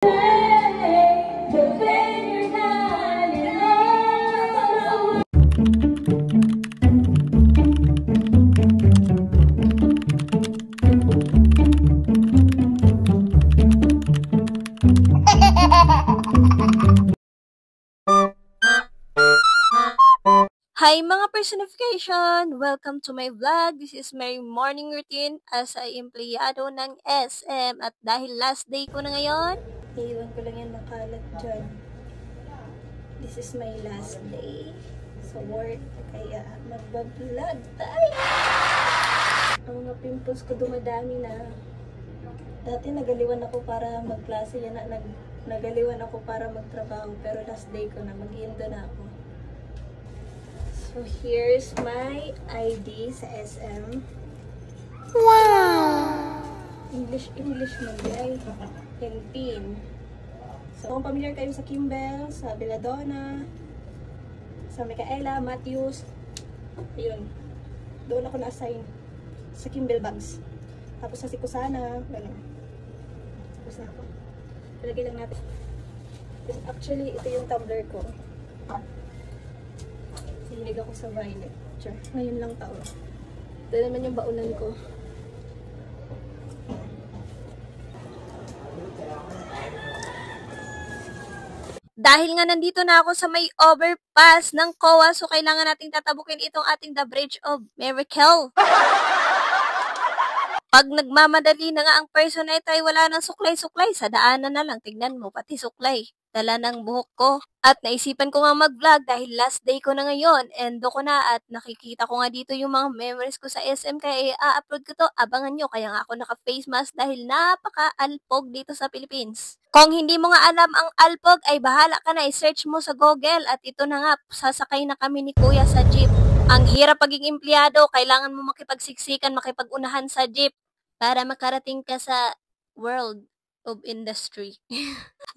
Hi mga personification! Welcome to my vlog. This is my morning routine as ay empleyado ng SM at dahil last day ko na ngayon, iiwan ko lang yan nakalat dyan. This is my last day sa work kaya magbablog tayo! Ang mga pimples ko dumadami na. Dati nagaliwan ako para magklase yan nagaliwan ako para magtrabaho pero last day ko na, mag-iindo na ako. So, here's my ID sa SM. Wow! English man guys. And PIN. So, kung familiar kayo sa Kimbell, sa Belladonna, sa Micaela, Matthews, ayun. Doon ako na-assign sa Kimbell bags. Tapos sa Sikusana, gano'n. Tapos na ako. Ilagay lang natin. Actually, ito yung tumbler ko. Hilig ako sa violet. Sure. Ngayon lang taon. Ito naman yung baunan ko. Dahil nga nandito na ako sa may overpass ng COA, so kailangan nating tatabukin itong ating The Bridge of Miracle. Pag nagmamadali na nga ang person na ito ay wala ng suklay-suklay. Sa daanan na lang, tignan mo, pati suklay. Dala ng buhok ko. At naisipan ko nga mag-vlog dahil last day ko na ngayon. Endo ko na at nakikita ko nga dito yung mga memories ko sa SM kaya i-upload ko to. Abangan nyo, kaya nga ako naka-face mask dahil napaka-alpog dito sa Philippines. Kung hindi mo nga alam ang alpog ay bahala ka na, i-search mo sa Google. At ito na nga, sasakay na kami ni Kuya sa jeep. Ang hirap paging empleyado, kailangan mo makipagsiksikan, makipag-unahan sa jeep para makarating ka sa world of industry.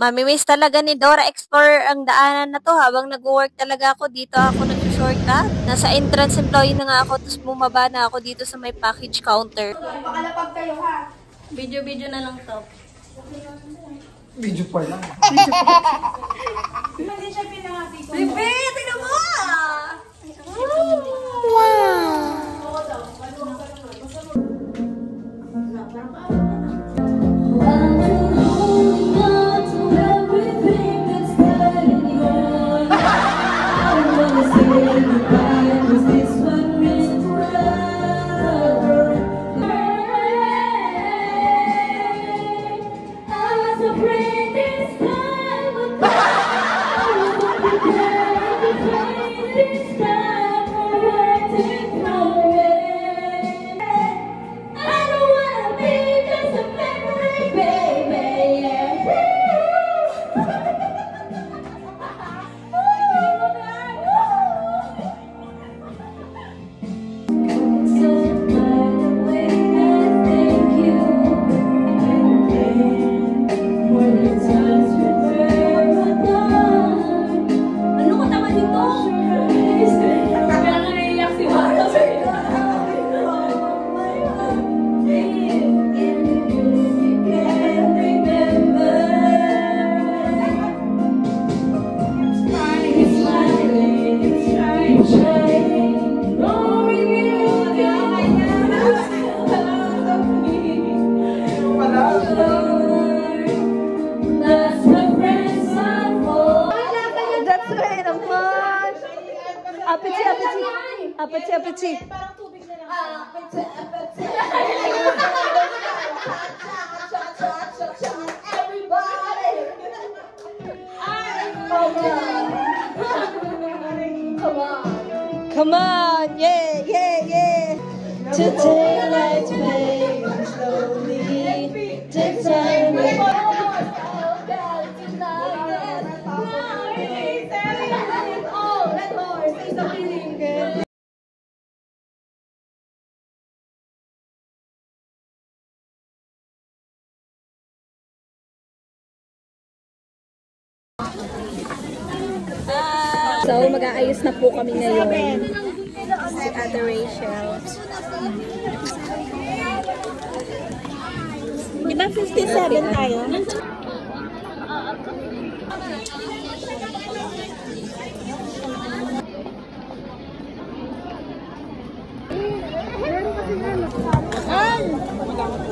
Mamimiss talaga ni Dora Explorer ang daanan na to habang nag-work talaga ako. Dito ako nag-shortcut. Nasa entrance employee na nga ako, tapos bumaba na ako dito sa may package counter. Pakalapag kayo ha. Video na lang to. Video pa lang. Hindi siya pinangati ko. Bebe, tingnan mo! Apeti. Parang tubig na lang. Everybody! Come on! Yeah! Today let's play slowly. Take time. So, mag-aayos na po kami ngayon. Si Ate Rachel. Di ba 57 tayo?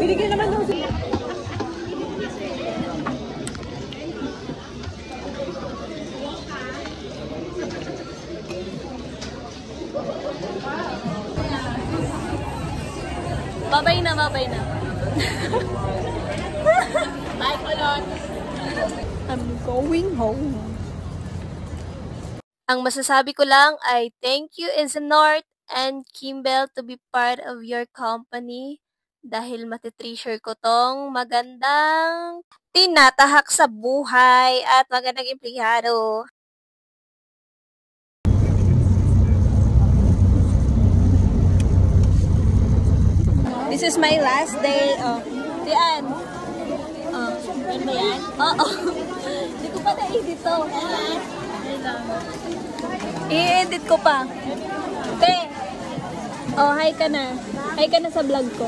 Binigyan naman daw siya. Babay na, babay na. Bye, Kulot. I'm going home. Ang masasabi ko lang ay thank you North and Kimbell to be part of your company dahil matitreasure ko tong magandang tinatahak sa buhay at magandang empleyado. This is my last day. Oh, Dian. Oh, ano ba yan? Oo. Hindi ko pa na-edit to. I-edit ko pa. Te. Oh, hi ka na. Hi ka na sa vlog ko.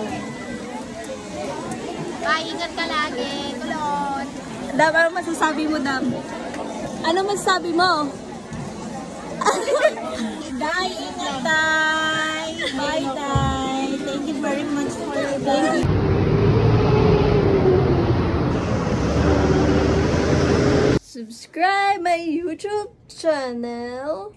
Ay, ingat ka lagi, Kulot. Dam, ano masasabi mo, Dam? Ano masasabi mo? Day, ingat, Day. Bye, Day. Thank you very much for your day. Subscribe my YouTube channel.